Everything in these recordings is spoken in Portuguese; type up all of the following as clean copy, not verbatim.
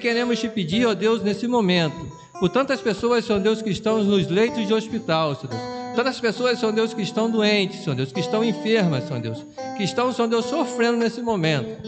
Queremos te pedir, ó Deus, nesse momento, por tantas pessoas, Senhor Deus, que estão nos leitos de hospital, Senhor Deus. Tantas pessoas, Senhor Deus, que estão doentes, Senhor Deus, que estão enfermas, Senhor Deus, que estão, Senhor Deus, sofrendo nesse momento.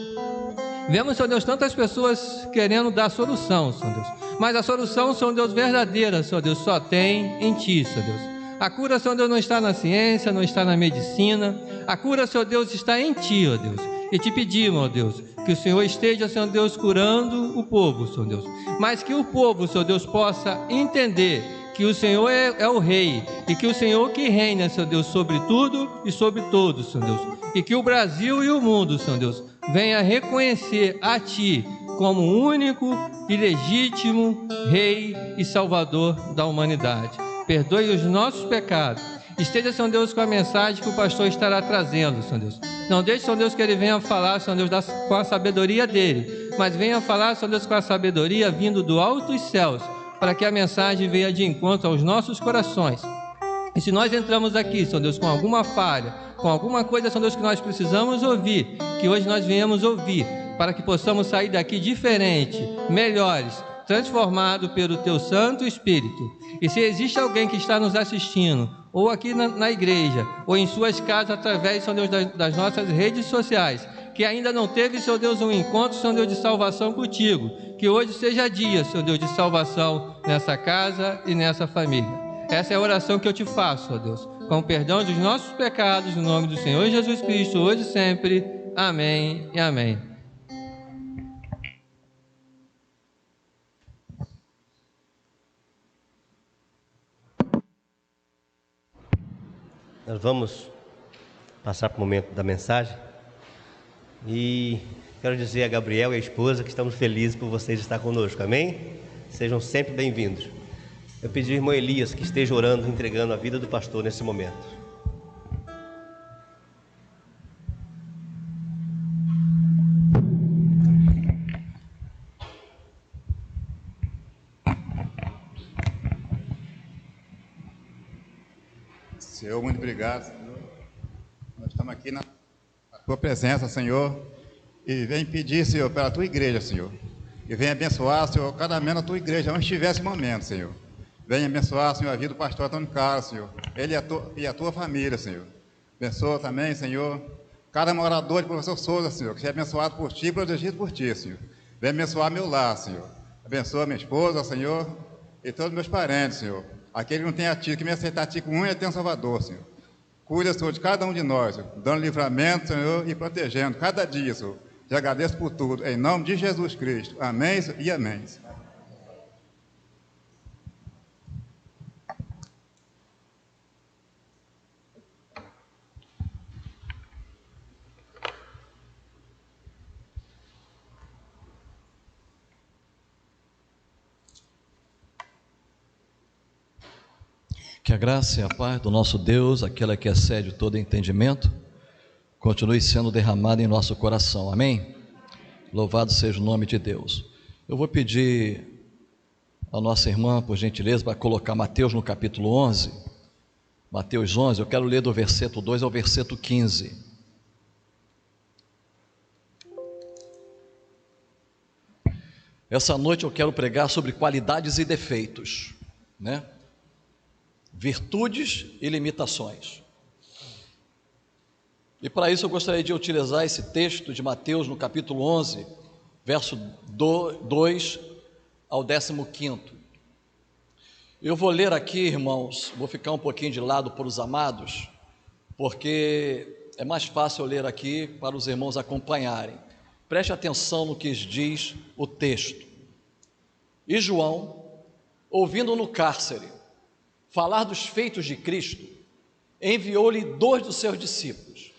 Vemos, Senhor Deus, tantas pessoas querendo dar solução, Senhor Deus. Mas a solução, Senhor Deus, verdadeira, Senhor Deus, só tem em Ti, Senhor Deus. A cura, Senhor Deus, não está na ciência, não está na medicina. A cura, Senhor Deus, está em Ti, ó Deus. E te pedimos, ó Deus, que o Senhor esteja, Senhor Deus, curando o povo, Senhor Deus. Mas que o povo, Senhor Deus, possa entender que o Senhor é o Rei, e que o Senhor que reina, Senhor Deus, sobre tudo e sobre todos, Senhor Deus. E que o Brasil e o mundo, Senhor Deus, venha reconhecer a Ti como o único e legítimo Rei e Salvador da humanidade. Perdoe os nossos pecados. Esteja, Senhor Deus, com a mensagem que o pastor estará trazendo, Senhor Deus. Não deixe, Senhor Deus, que ele venha falar, Senhor Deus, com a sabedoria dele, mas venha falar, Senhor Deus, com a sabedoria vindo do alto dos céus, para que a mensagem venha de encontro aos nossos corações. E se nós entramos aqui, Senhor Deus, com alguma falha, com alguma coisa, Senhor Deus, que nós precisamos ouvir, que hoje nós venhamos ouvir, para que possamos sair daqui diferente, melhores, transformados pelo Teu Santo Espírito. E se existe alguém que está nos assistindo, ou aqui na igreja, ou em suas casas, através, Senhor Deus, das nossas redes sociais, que ainda não teve, Senhor Deus, um encontro, Senhor Deus, de salvação contigo, que hoje seja dia, Senhor Deus, de salvação nessa casa e nessa família. Essa é a oração que eu te faço, ó Deus, com o perdão dos nossos pecados, no nome do Senhor Jesus Cristo, hoje e sempre. Amém e amém. Nós vamos passar para o momento da mensagem e quero dizer a Gabriel e a esposa que estamos felizes por vocês estar conosco, amém? Sejam sempre bem-vindos. Eu pedi ao irmão Elias que esteja orando, entregando a vida do pastor nesse momento. Senhor, muito obrigado, Senhor. Nós estamos aqui na Tua presença, Senhor, e vem pedir, Senhor, pela Tua igreja, Senhor, e vem abençoar, Senhor, cada membro da Tua igreja, onde estiver esse momento, Senhor. Vem abençoar, Senhor, a vida do pastor Antônio Carlos, Senhor, ele e a Tua família, Senhor. Abençoa também, Senhor, cada morador de Professor Souza, Senhor, que seja abençoado por Ti e protegido por Ti, Senhor. Vem abençoar meu lar, Senhor. Abençoa minha esposa, Senhor, e todos os meus parentes, Senhor. Aquele que não tem a Ti, que me aceitar a Ti com unha, tem um Salvador, Senhor. Cuida, Senhor, de cada um de nós, Senhor, dando livramento, Senhor, e protegendo cada dia, Senhor. Te agradeço por tudo, em nome de Jesus Cristo. Amém e amém. Que a graça e a paz do nosso Deus, aquela que excede todo entendimento, continue sendo derramada em nosso coração, amém? Louvado seja o nome de Deus. Eu vou pedir a nossa irmã, por gentileza, para colocar Mateus no capítulo 11, Mateus 11, eu quero ler do versículo 2 ao versículo 15. Essa noite eu quero pregar sobre qualidades e defeitos, né? Virtudes e limitações. E para isso eu gostaria de utilizar esse texto de Mateus no capítulo 11, verso 2 ao 15º. Eu vou ler aqui, irmãos, vou ficar um pouquinho de lado para os amados, porque é mais fácil eu ler aqui para os irmãos acompanharem. Preste atenção no que diz o texto. E João, ouvindo no cárcere falar dos feitos de Cristo, enviou-lhe 2 dos seus discípulos,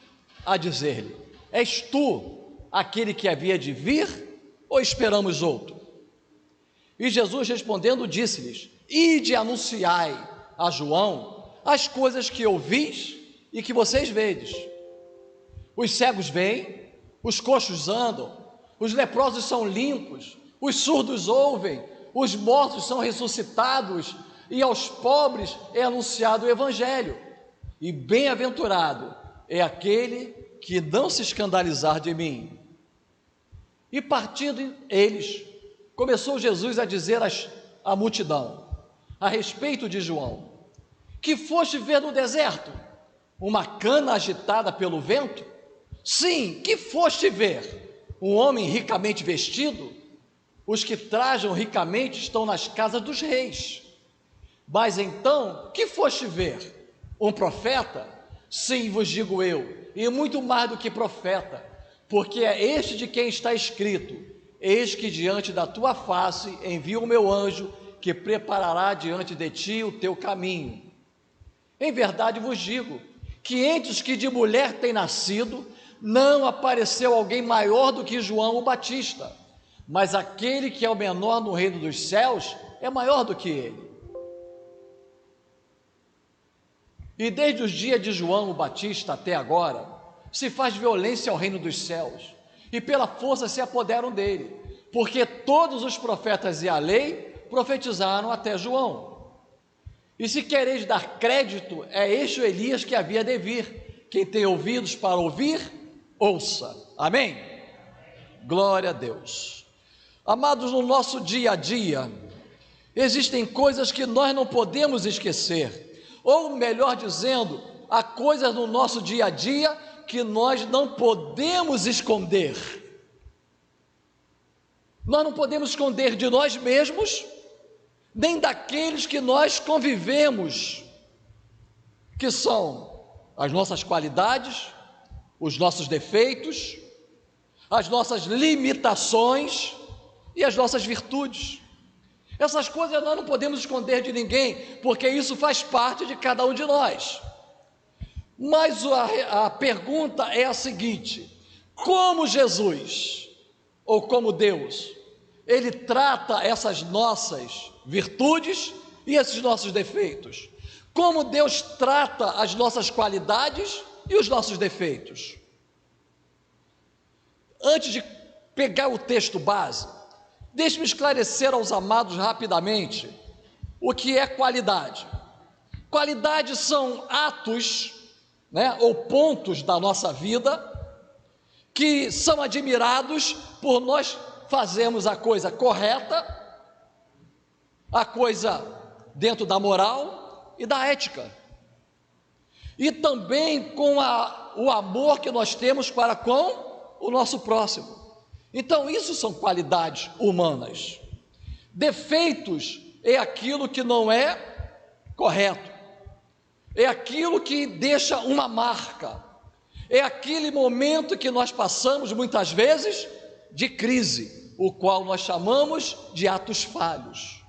a dizer-lhe: És tu aquele que havia de vir, ou esperamos outro? E Jesus respondendo disse-lhes: Ide anunciai a João as coisas que ouvis e que vocês vedes. Os cegos veem, os coxos andam, os leprosos são limpos, os surdos ouvem, os mortos são ressuscitados, e aos pobres é anunciado o Evangelho. E bem-aventurado é aquele que não se escandalizar de mim. E partindo eles, começou Jesus a dizer à multidão, a respeito de João: que foste ver no deserto? Uma cana agitada pelo vento? Sim, que foste ver? Um homem ricamente vestido? Os que trajam ricamente estão nas casas dos reis. Mas então, que foste ver? Um profeta? Sim, vos digo eu, e muito mais do que profeta, porque é este de quem está escrito: eis que diante da tua face envio o meu anjo, que preparará diante de ti o teu caminho. Em verdade vos digo, que entre os que de mulher têm nascido, não apareceu alguém maior do que João o Batista, mas aquele que é o menor no reino dos céus é maior do que ele. E desde os dias de João o Batista até agora, se faz violência ao reino dos céus, e pela força se apoderam dele, porque todos os profetas e a lei profetizaram até João. E se quereis dar crédito, é este o Elias que havia de vir. Quem tem ouvidos para ouvir, ouça. Amém? Glória a Deus. Amados, no nosso dia a dia, existem coisas que nós não podemos esquecer, ou melhor dizendo, há coisas no nosso dia a dia que nós não podemos esconder. Nós não podemos esconder de nós mesmos, nem daqueles que nós convivemos, que são as nossas qualidades, os nossos defeitos, as nossas limitações e as nossas virtudes. Essas coisas nós não podemos esconder de ninguém, porque isso faz parte de cada um de nós. Mas a pergunta é a seguinte: como Jesus, ou como Deus, Ele trata essas nossas virtudes e esses nossos defeitos? Como Deus trata as nossas qualidades e os nossos defeitos? Antes de pegar o texto base, deixe-me esclarecer aos amados rapidamente o que é qualidade. Qualidade são atos, ou pontos da nossa vida que são admirados por nós fazermos a coisa correta, a coisa dentro da moral e da ética, e também com o amor que nós temos para com o nosso próximo. Então isso são qualidades humanas. Defeitos é aquilo que não é correto, é aquilo que deixa uma marca, é aquele momento que nós passamos muitas vezes de crise, o qual nós chamamos de atos falhos.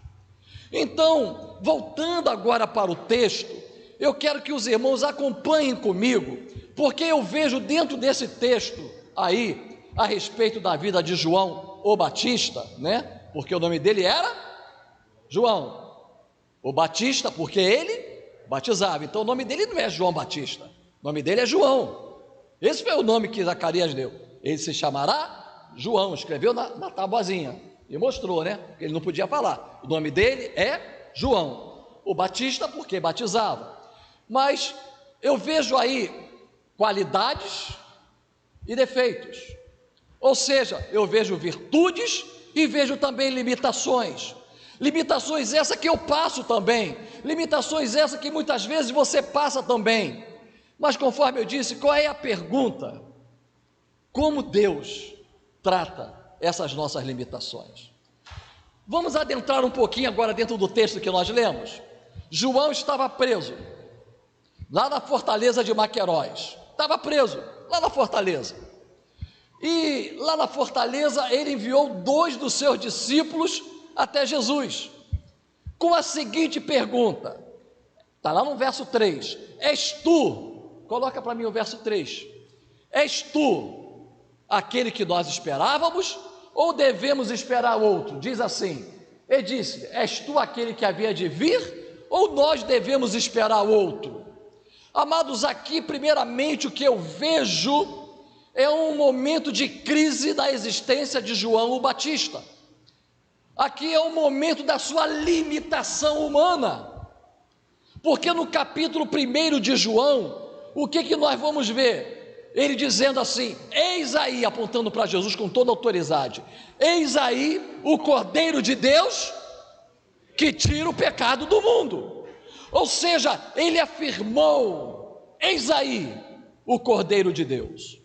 Então, voltando agora para o texto, eu quero que os irmãos acompanhem comigo, porque eu vejo dentro desse texto aí, a respeito da vida de João o Batista, porque o nome dele era João o Batista, porque ele batizava. Então o nome dele não é João Batista, o nome dele é João. Esse foi o nome que Zacarias deu. Ele se chamará João, escreveu na tabuazinha e mostrou, que ele não podia falar. O nome dele é João o Batista, porque batizava. Mas eu vejo aí qualidades e defeitos, ou seja, eu vejo virtudes e vejo também limitações. Limitações essas que eu passo também, limitações essas que muitas vezes você passa também. Mas conforme eu disse, qual é a pergunta? Como Deus trata essas nossas limitações? Vamos adentrar um pouquinho agora dentro do texto que nós lemos. João estava preso lá na fortaleza de Maqueróis, estava preso lá na fortaleza, e lá na fortaleza ele enviou 2 dos seus discípulos até Jesus, com a seguinte pergunta, está lá no verso 3, és tu, coloca para mim o verso 3, és tu aquele que nós esperávamos, ou devemos esperar outro? Diz assim, ele disse, és tu aquele que havia de vir, ou nós devemos esperar outro? Amados, aqui primeiramente o que eu vejo é um momento de crise da existência de João o Batista. Aqui é um momento da sua limitação humana, porque no capítulo 1 de João, o que nós vamos ver? ele dizendo assim: eis aí, apontando para Jesus com toda a autoridade, eis aí o Cordeiro de Deus que tira o pecado do mundo. Ou seja, ele afirmou: eis aí o Cordeiro de Deus.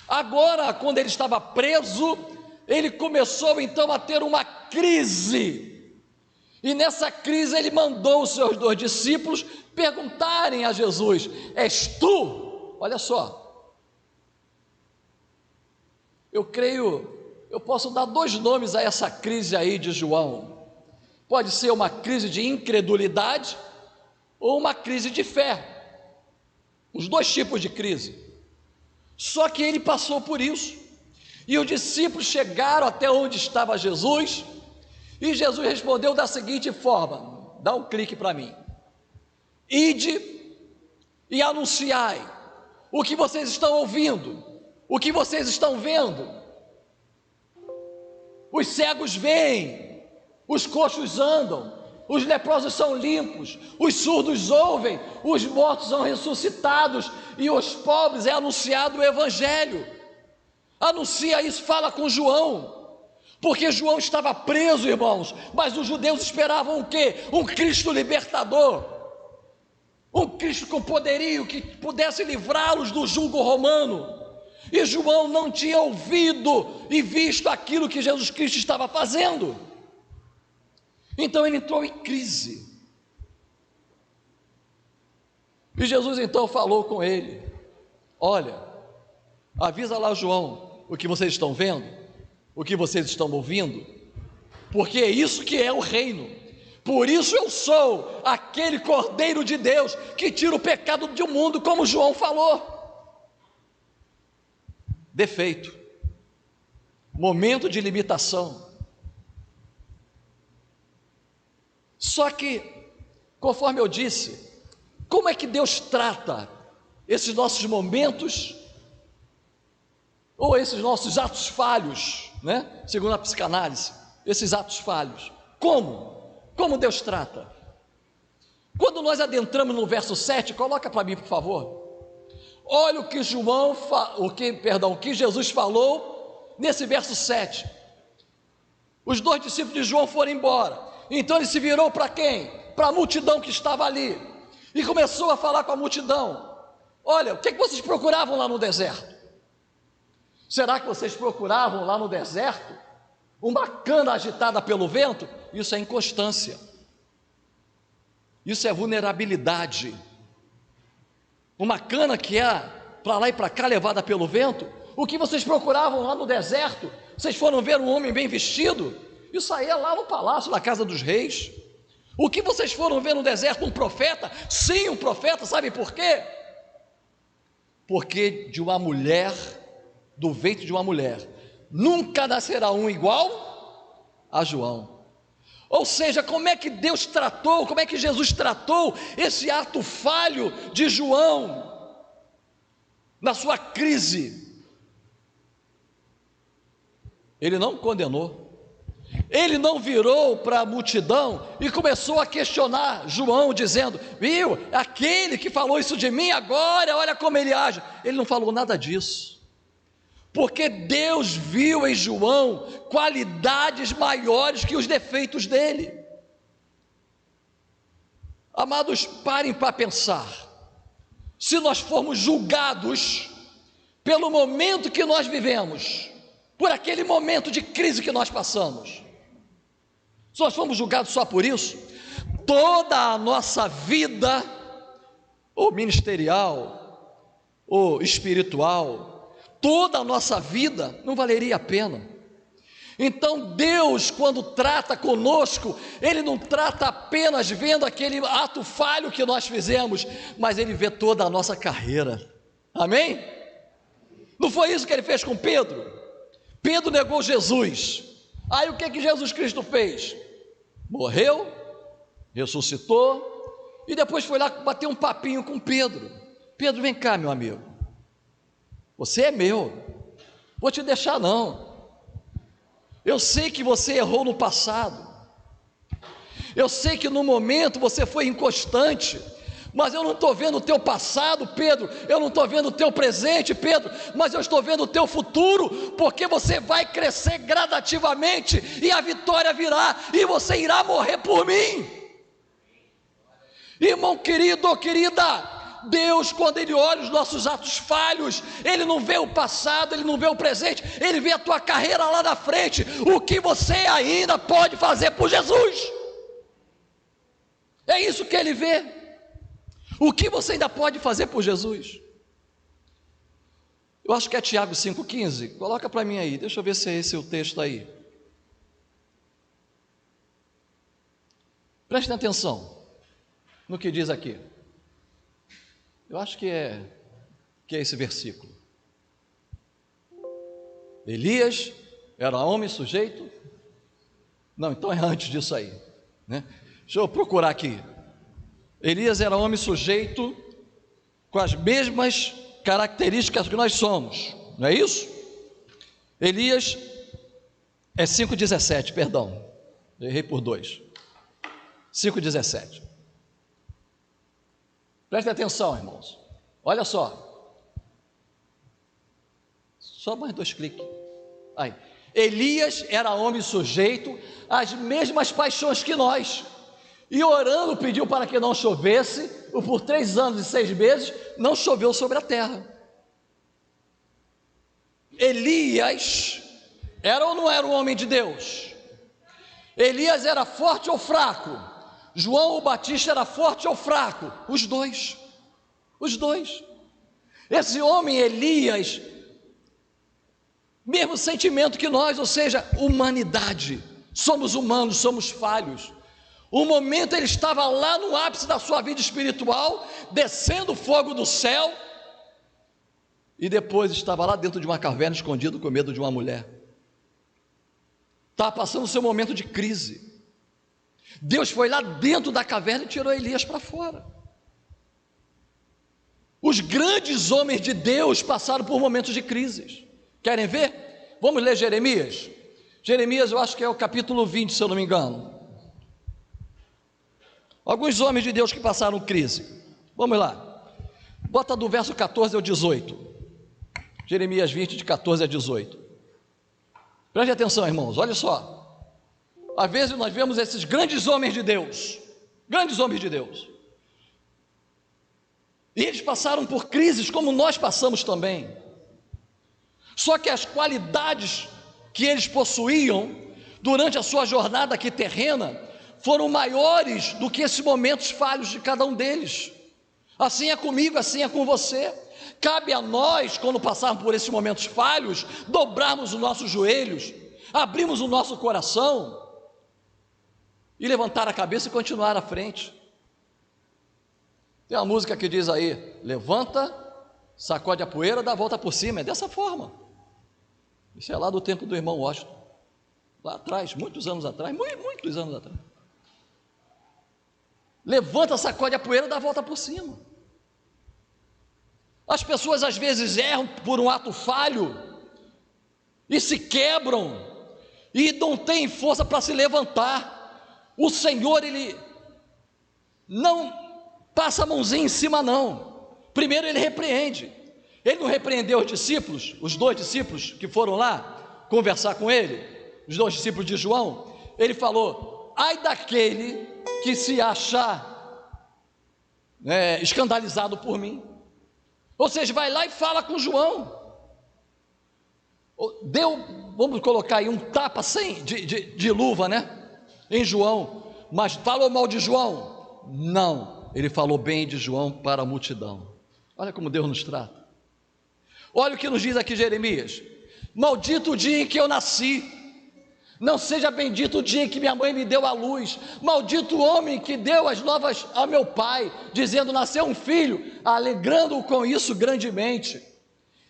Agora, quando ele estava preso, ele começou então a ter uma crise, e nessa crise ele mandou os seus 2 discípulos perguntarem a Jesus: és tu? Olha só, eu creio, eu posso dar 2 nomes a essa crise aí de João. Pode ser uma crise de incredulidade ou uma crise de fé, os 2 tipos de crise. Só que ele passou por isso, e os discípulos chegaram até onde estava Jesus, e Jesus respondeu da seguinte forma: dá um clique para mim, ide e anunciai o que vocês estão ouvindo, o que vocês estão vendo. Os cegos veem, os coxos andam, os leprosos são limpos, os surdos ouvem, os mortos são ressuscitados, e os pobres é anunciado o Evangelho. Anuncia isso, fala com João, porque João estava preso, irmãos, mas os judeus esperavam o quê? Um Cristo libertador, um Cristo com poderio, que pudesse livrá-los do jugo romano. E João não tinha ouvido e visto aquilo que Jesus Cristo estava fazendo. Então ele entrou em crise, e Jesus então falou com ele: olha, avisa lá João o que vocês estão vendo, o que vocês estão ouvindo, porque é isso que é o reino. Por isso eu sou aquele Cordeiro de Deus que tira o pecado do mundo, como João falou. Defeito, momento de limitação. Só que, conforme eu disse, como é que Deus trata esses nossos momentos, ou esses nossos atos falhos, né? Segundo a psicanálise, esses atos falhos, como Deus trata? Quando nós adentramos no verso 7, coloca para mim, por favor. Olha o que Jesus falou nesse verso 7. Os 2 discípulos de João foram embora. Então ele se virou para quem? Para a multidão que estava ali, e começou a falar com a multidão: olha, o que vocês procuravam lá no deserto? Será que vocês procuravam lá no deserto uma cana agitada pelo vento? Isso é inconstância, isso é vulnerabilidade. Uma cana que é para lá e para cá, levada pelo vento. O que vocês procuravam lá no deserto? Vocês foram ver um homem bem vestido? Isso aí é lá no palácio, na casa dos reis. O que vocês foram ver no deserto? Um profeta? Sim, um profeta. Sabe por quê? Porque de uma mulher, do ventre de uma mulher, nunca nascerá um igual a João. Ou seja, como é que Deus tratou, como é que Jesus tratou esse ato falho de João na sua crise? Ele não condenou, ele não virou para a multidão e começou a questionar João, dizendo: viu, aquele que falou isso de mim, agora olha como ele age. Ele não falou nada disso, porque Deus viu em João qualidades maiores que os defeitos dele. Amados, parem para pensar. Se nós formos julgados pelo momento que nós vivemos, por aquele momento de crise que nós passamos, se nós formos julgados só por isso, toda a nossa vida, ou ministerial, ou espiritual, toda a nossa vida não valeria a pena. Então Deus, quando trata conosco, Ele não trata apenas vendo aquele ato falho que nós fizemos, mas Ele vê toda a nossa carreira. Amém? Não foi isso que Ele fez com Pedro? Pedro negou Jesus. Aí o que Jesus Cristo fez? Morreu, ressuscitou, e depois foi lá bater um papinho com Pedro. Pedro, vem cá, meu amigo, você é meu, vou te deixar não. Eu sei que você errou no passado, eu sei que no momento você foi inconstante, Mas eu não estou vendo o teu passado, Pedro, eu não estou vendo o teu presente, Pedro, mas eu estou vendo o teu futuro, porque você vai crescer gradativamente, e a vitória virá, e você irá morrer por mim. Irmão querido ou querida, Deus, quando Ele olha os nossos atos falhos, Ele não vê o passado, Ele não vê o presente, Ele vê a tua carreira lá na frente, o que você ainda pode fazer por Jesus. É isso que Ele vê. O que você ainda pode fazer por Jesus? Eu acho que é Tiago 5,15. Coloca para mim aí, deixa eu ver se é esse o texto aí. Prestem atenção no que diz aqui. Eu acho que é esse versículo. Elias era homem sujeito. Não, então é antes disso aí, né? Deixa eu procurar aqui. Elias era homem sujeito com as mesmas características que nós somos, não é isso? Elias é 5,17, perdão, errei por 2. 5,17. Prestem atenção, irmãos. Olha só. Só mais 2 cliques. Aí. Elias era homem sujeito às mesmas paixões que nós. E orando pediu para que não chovesse, e por 3 anos e 6 meses não choveu sobre a terra. Elias era ou não era um homem de Deus? Elias era forte ou fraco? João o Batista era forte ou fraco? Os dois. Esse homem Elias, mesmo sentimento que nós, ou seja, humanidade. Somos humanos, somos falhos. Um momento ele estava lá no ápice da sua vida espiritual, descendo fogo do céu, e depois estava lá dentro de uma caverna, escondido com medo de uma mulher. Estava passando o seu momento de crise. Deus foi lá dentro da caverna e tirou Elias para fora. Os grandes homens de Deus passaram por momentos de crises. Querem ver? Vamos ler Jeremias. Jeremias, eu acho que é o capítulo 20, se eu não me engano. Alguns homens de Deus que passaram crise. Vamos lá. Bota do verso 14 ao 18. Jeremias 20, de 14 a 18. Preste atenção, irmãos, olha só. Às vezes nós vemos esses grandes homens de Deus. E eles passaram por crises como nós passamos também. Só que as qualidades que eles possuíam durante a sua jornada aqui terrena foram maiores do que esses momentos falhos de cada um deles. Assim é comigo, assim é com você. Cabe a nós, quando passarmos por esses momentos falhos, dobrarmos os nossos joelhos, abrirmos o nosso coração e levantar a cabeça e continuar à frente. Tem uma música que diz aí: levanta, sacode a poeira, dá a volta por cima. É dessa forma. Isso é lá do tempo do irmão Washington, lá atrás, muitos anos atrás. Levanta, sacode a poeira, dá a volta por cima. As pessoas às vezes erram por um ato falho e se quebram e não têm força para se levantar. O Senhor, Ele não passa a mãozinha em cima não. Primeiro Ele repreende. Ele não repreendeu os discípulos, os 2 discípulos que foram lá conversar com Ele, os 2 discípulos de João. Ele falou: ai daquele que se achar escandalizado por mim. Ou seja, vai lá e fala com João. Deu, vamos colocar aí um tapa de luva, né? Em João. Mas falou mal de João? Não, ele falou bem de João para a multidão. Olha como Deus nos trata. Olha o que nos diz aqui Jeremias: maldito o dia em que eu nasci, não seja bendito o dia em que minha mãe me deu à luz, maldito o homem que deu as novas a meu pai, dizendo: nasceu um filho, alegrando-o com isso grandemente.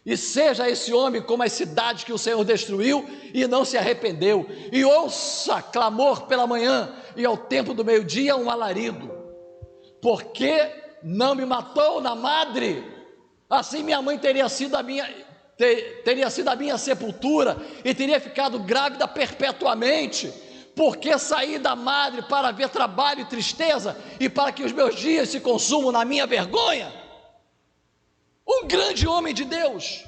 E seja esse homem como as cidades que o Senhor destruiu e não se arrependeu, e ouça clamor pela manhã, e ao tempo do meio-dia um alarido, porque não me matou na madre, assim minha mãe teria sido a minha sepultura, e teria ficado grávida perpetuamente, Por que sair da madre para ver trabalho e tristeza e para que os meus dias se consumam na minha vergonha? Um grande homem de Deus,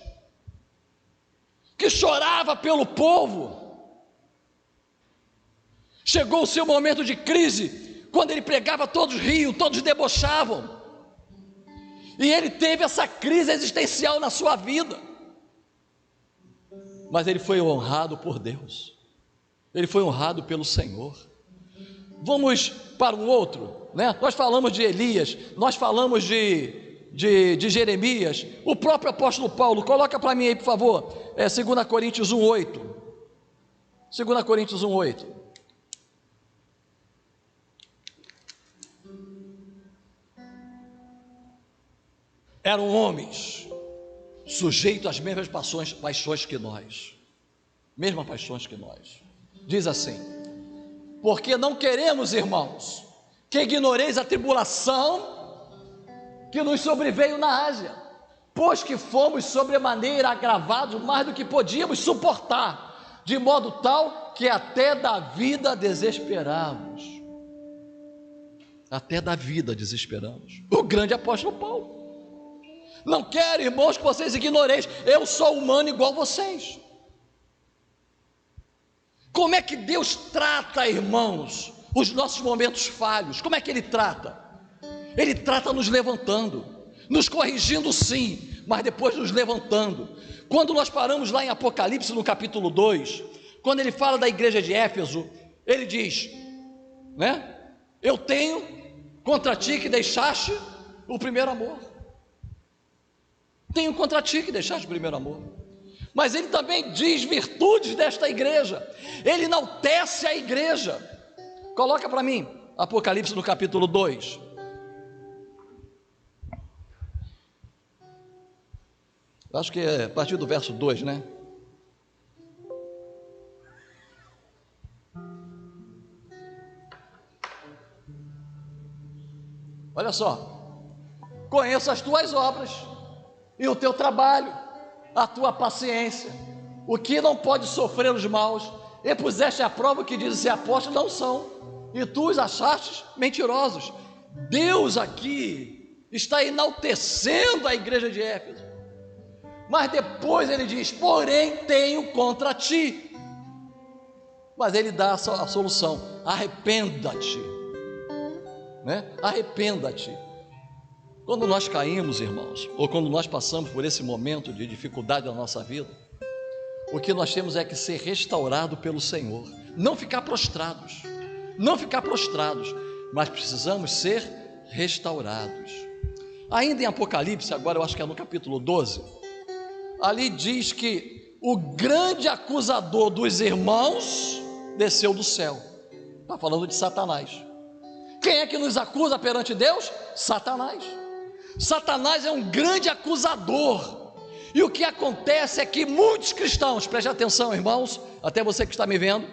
que chorava pelo povo. Chegou o seu momento de crise, quando ele pregava, todos riam, todos debochavam. E ele teve essa crise existencial na sua vida. Mas ele foi honrado por Deus. Ele foi honrado pelo Senhor. Vamos para um outro, né? Nós falamos de Elias, nós falamos de Jeremias, o próprio apóstolo Paulo. Coloca para mim aí, por favor, 2 Coríntios 1:8. 2 Coríntios 1:8. Eram homens sujeitos às mesmas paixões que nós, mesmas paixões que nós. Diz assim: porque não queremos, irmãos, que ignoreis a tribulação que nos sobreveio na Ásia, pois que fomos sobremaneira agravados mais do que podíamos suportar, de modo tal que até da vida desesperamos. Até da vida desesperamos. O grande apóstolo Paulo. Não quero, irmãos, que vocês ignoreis, eu sou humano igual vocês. Como é que Deus trata, irmãos, os nossos momentos falhos? Como é que Ele trata? Ele trata nos levantando, nos corrigindo sim, mas depois nos levantando. Quando nós paramos lá em Apocalipse, no capítulo 2, quando ele fala da igreja de Éfeso, ele diz, né? Eu tenho contra ti que deixaste o primeiro amor. Tenho contra ti que deixaste o primeiro amor. Mas ele também diz virtudes desta igreja. Ele enaltece a igreja. Coloca para mim, Apocalipse no capítulo 2. Acho que é a partir do verso 2, né? Olha só. Conheço as tuas obras e o teu trabalho, a tua paciência, o que não pode sofrer os maus, e puseste à prova o que dizem ser apóstolos não são, e tu os achastes mentirosos. Deus aqui está enaltecendo a igreja de Éfeso, mas depois ele diz, porém tenho contra ti, mas ele dá a solução, arrependa-te, né? Arrependa-te. Quando nós caímos, irmãos, ou quando nós passamos por esse momento de dificuldade da nossa vida, o que nós temos é que ser restaurado pelo Senhor, não ficar prostrados, mas precisamos ser restaurados. Ainda em Apocalipse, agora eu acho que é no capítulo 12, ali diz que o grande acusador dos irmãos desceu do céu. Está falando de Satanás. Quem é que nos acusa perante Deus? Satanás. Satanás é um grande acusador, e o que acontece é que muitos cristãos, preste atenção, irmãos, até você que está me vendo,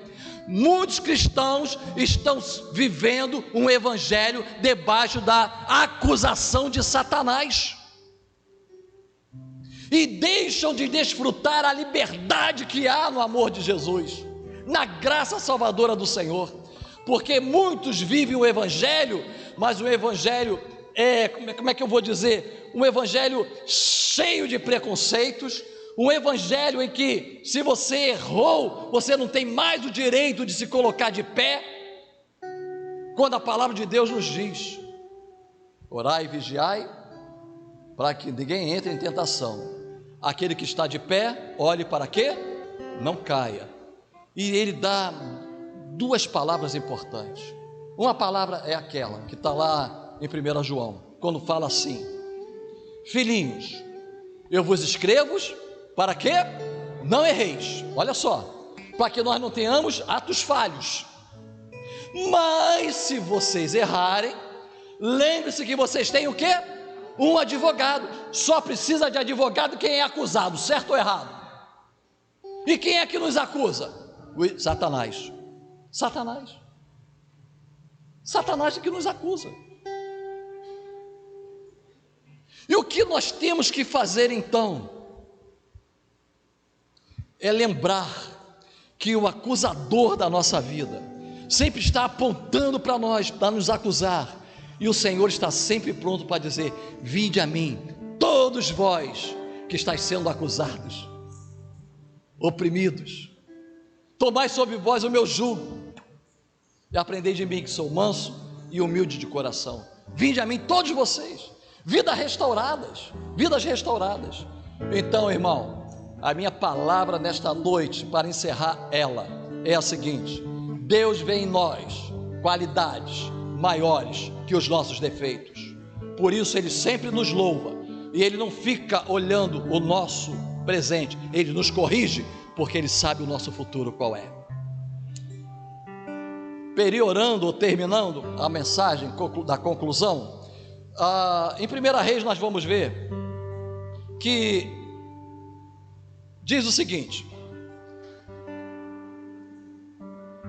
muitos cristãos estão vivendo um evangelho debaixo da acusação de Satanás, e deixam de desfrutar a liberdade que há no amor de Jesus, na graça salvadora do Senhor, porque muitos vivem o evangelho, mas o evangelho como é que eu vou dizer, um evangelho cheio de preconceitos, um evangelho em que se você errou, você não tem mais o direito de se colocar de pé, quando a palavra de Deus nos diz, orai e vigiai, para que ninguém entre em tentação, aquele que está de pé, olhe para quê? Não caia. E ele dá duas palavras importantes. Uma palavra é aquela que está lá em 1 João, quando fala assim, filhinhos, eu vos escrevo para que não erreis, olha só, para que nós não tenhamos atos falhos, mas se vocês errarem, lembre-se que vocês têm o quê? Um advogado, só precisa de advogado quem é acusado, certo ou errado? E quem é que nos acusa? Satanás. Satanás é que nos acusa. E o que nós temos que fazer então? É lembrar que o acusador da nossa vida, sempre está apontando para nós, para nos acusar, e o Senhor está sempre pronto para dizer: vinde a mim, todos vós que estáis sendo acusados, oprimidos, tomai sobre vós o meu jugo, e aprendei de mim, que sou manso e humilde de coração. Vinde a mim todos vocês, vidas restauradas. Então, irmão, a minha palavra nesta noite, para encerrar ela, é a seguinte: Deus vê em nós qualidades maiores que os nossos defeitos, por isso Ele sempre nos louva, e Ele não fica olhando o nosso presente, Ele nos corrige, porque Ele sabe o nosso futuro qual é. Periorando ou terminando a mensagem da conclusão, em 1 Reis nós vamos ver que diz o seguinte: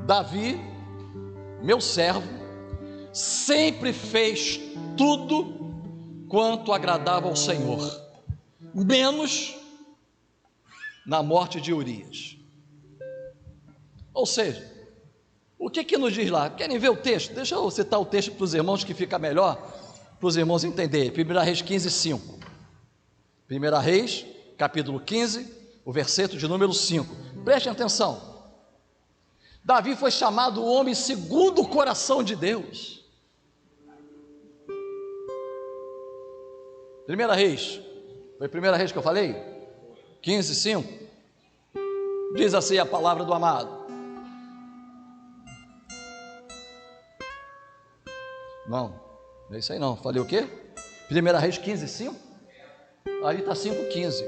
Davi, meu servo, sempre fez tudo quanto agradava ao Senhor, menos na morte de Urias. Ou seja, o que nos diz lá? Querem ver o texto? Deixa eu citar o texto para os irmãos, que fica melhor para os irmãos entenderem. 1 Reis 15:5. 1 Reis, capítulo 15, o versículo de número 5. Prestem atenção. Davi foi chamado o homem segundo o coração de Deus. 1 Reis, foi 1 Reis que eu falei? 15:5. Diz assim a palavra do amado. Não é isso aí não, falei o quê? 1 Reis 15:5? Ali está 5:15.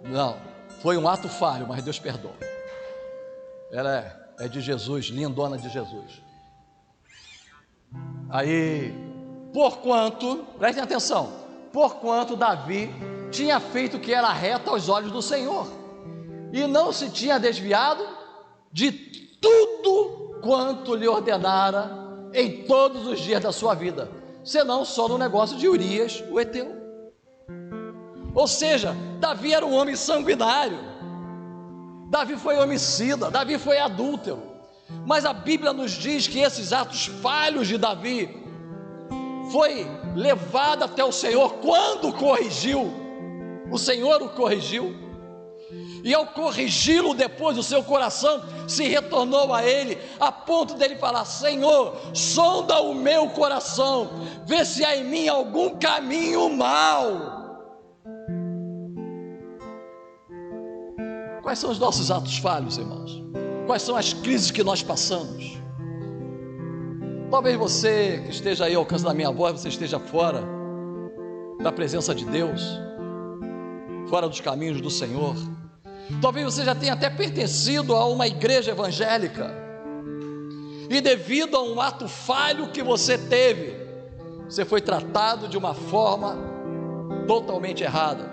Não, foi um ato falho, mas Deus perdoa. Ela é de Jesus, lindona de Jesus. Aí, porquanto, prestem atenção, porquanto Davi tinha feito o que era reto aos olhos do Senhor, e não se tinha desviado de tudo quanto lhe ordenara em todos os dias da sua vida, senão só no negócio de Urias, o heteu. Ou seja, Davi era um homem sanguinário, Davi foi homicida, Davi foi adúltero, mas a Bíblia nos diz que esses atos falhos de Davi foi levado até o Senhor. Quando corrigiu, o Senhor o corrigiu, e ao corrigi-lo depois, o seu coração se retornou a Ele, a ponto dele falar: Senhor, sonda o meu coração, vê se há em mim algum caminho mau. Quais são os nossos atos falhos, irmãos? Quais são as crises que nós passamos? Talvez você que esteja aí ao alcance da minha voz, você esteja fora da presença de Deus, fora dos caminhos do Senhor. Talvez você já tenha até pertencido a uma igreja evangélica, e devido a um ato falho que você teve, você foi tratado de uma forma totalmente errada.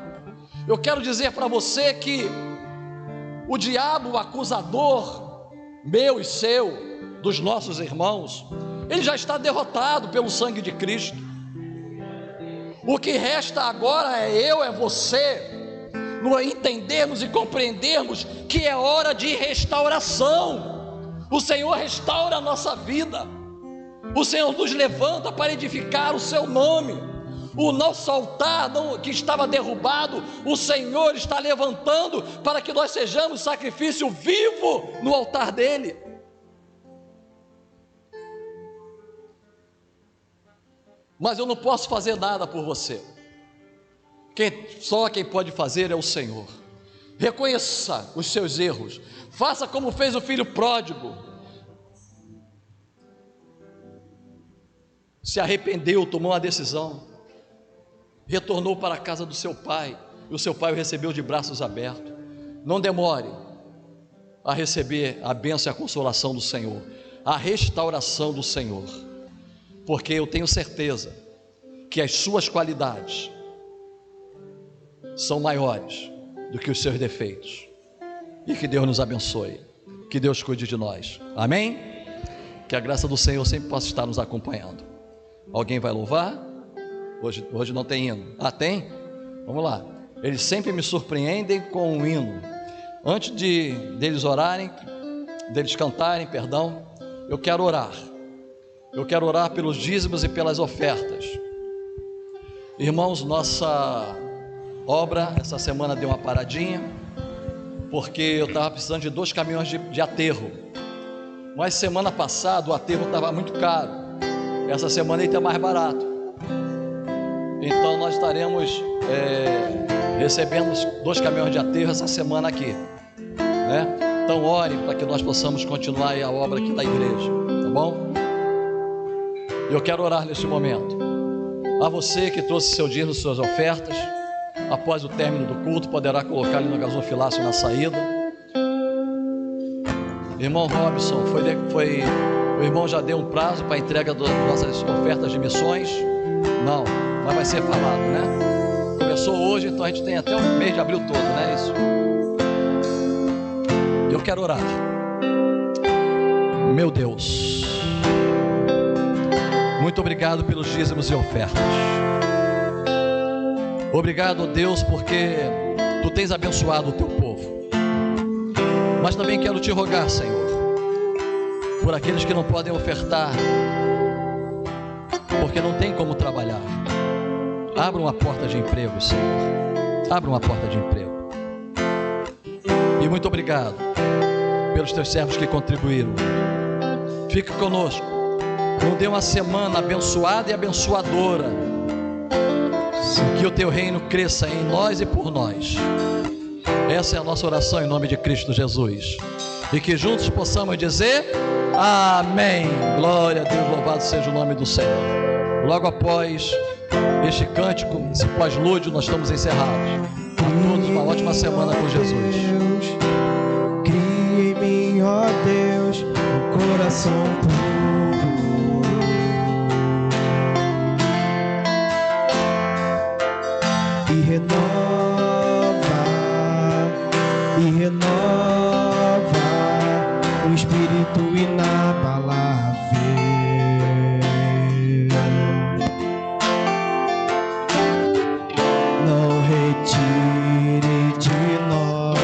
Eu quero dizer para você que o diabo, o acusador meu e seu, dos nossos irmãos, ele já está derrotado pelo sangue de Cristo. O que resta agora é eu, é você, entendermos e compreendermos que é hora de restauração. O Senhor restaura a nossa vida, o Senhor nos levanta para edificar o seu nome. O nosso altar que estava derrubado, o Senhor está levantando para que nós sejamos sacrifício vivo no altar dele. Mas eu não posso fazer nada por você. Só quem pode fazer é o Senhor. Reconheça os seus erros, faça como fez o filho pródigo, se arrependeu, tomou uma decisão, retornou para a casa do seu pai, e o seu pai o recebeu de braços abertos. Não demore a receber a bênção e a consolação do Senhor, a restauração do Senhor, porque eu tenho certeza que as suas qualidades são maiores do que os seus defeitos, e que Deus nos abençoe, que Deus cuide de nós, amém? Que a graça do Senhor sempre possa estar nos acompanhando. Alguém vai louvar? Hoje não tem hino. Ah, tem? Vamos lá. Eles sempre me surpreendem com um hino. Antes deles orarem, deles cantarem, perdão, eu quero orar. Eu quero orar pelos dízimos e pelas ofertas. Irmãos, nossa obra essa semana deu uma paradinha, porque eu estava precisando de 2 caminhões de aterro. Mas semana passada o aterro estava muito caro. Essa semana ele está mais barato. Então nós estaremos recebendo 2 caminhões de aterro essa semana aqui, né? Então ore para que nós possamos continuar a obra aqui da igreja, tá bom? Eu quero orar neste momento. A você que trouxe seu dízimo, suas ofertas, após o término do culto, poderá colocar ali no gasofilácio na saída. Irmão Robson, o irmão já deu um prazo para a entrega das nossas ofertas de missões? Não, mas vai ser falado, né? Começou hoje, então a gente tem até o mês de abril todo, né? Isso. Eu quero orar. Meu Deus, muito obrigado pelos dízimos e ofertas. Obrigado, Deus, porque Tu tens abençoado o Teu povo. Mas também quero Te rogar, Senhor, por aqueles que não podem ofertar, porque não tem como trabalhar. Abra uma porta de emprego, Senhor. Abra uma porta de emprego. E muito obrigado pelos Teus servos que contribuíram. Fique conosco. Nos dê uma semana abençoada e abençoadora. Que o Teu reino cresça em nós e por nós. Essa é a nossa oração em nome de Cristo Jesus. E que juntos possamos dizer amém. Glória a Deus, louvado seja o nome do Senhor. Logo após este cântico, esse pós-lúdio, nós estamos encerrados. A todos uma ótima semana com Jesus. Cria em mim, ó Deus, um coração puro. E renova o espírito inabalável. Não retire de nós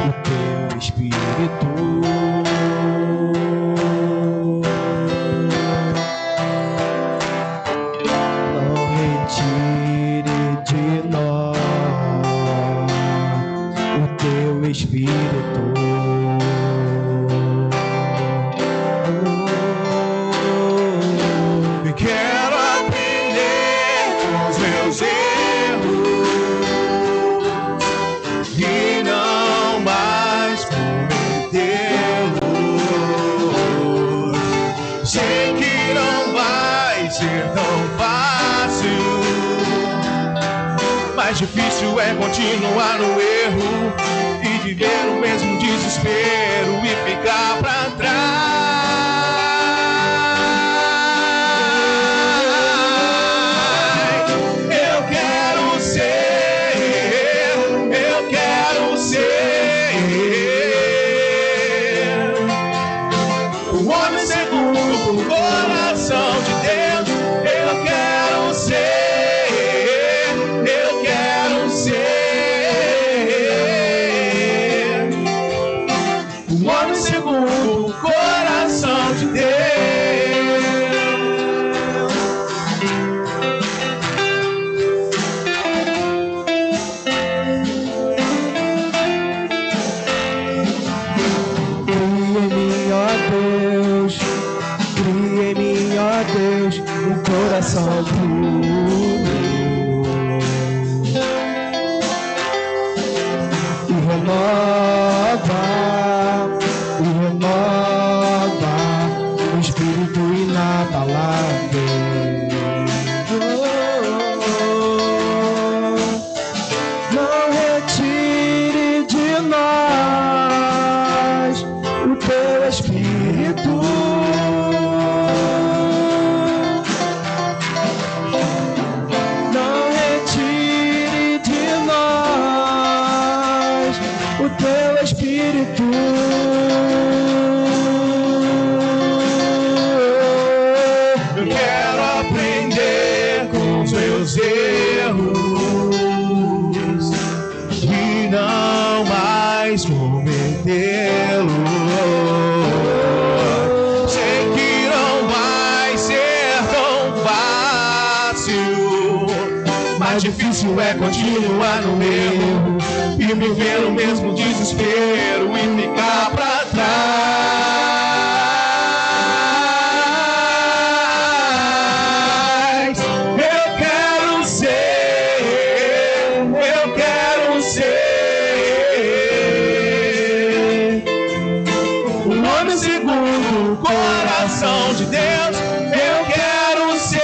o Teu espírito. Espírito, e quero aprender com os meus erros e não mais cometê-los. Sei que não vai ser tão fácil, mais difícil é continuar no erro e viver o mesmo desespero e ficar pra trás. Eu quero ser o homem segundo o coração de Deus. Eu quero ser um homem segundo o coração de Deus. Cria em mim, ó Deus, um coração puro. E renova o espírito inabalável. Não retire de nós o Teu espírito. Não retire de nós o Teu espírito. Eu quero aprender com os meus erros e não prometê-lo. Sei que não vai ser tão fácil, mais difícil é continuar no erro e viver o mesmo desespero e ficar pra trás. Eu quero ser um homem segundo o coração de Deus. Eu quero ser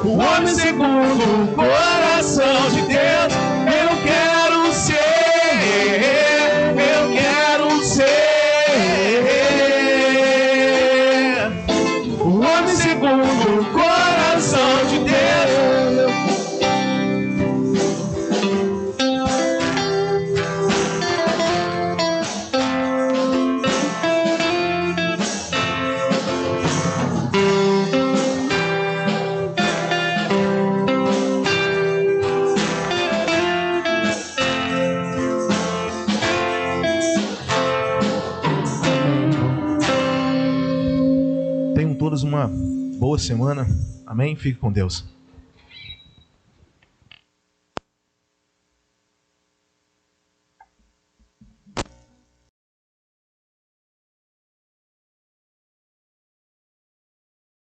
um homem segundo o coração de Deus. Eu quero ser um homem segundo o coração de Deus. Tenham todos uma boa semana. Amém? Fique com Deus.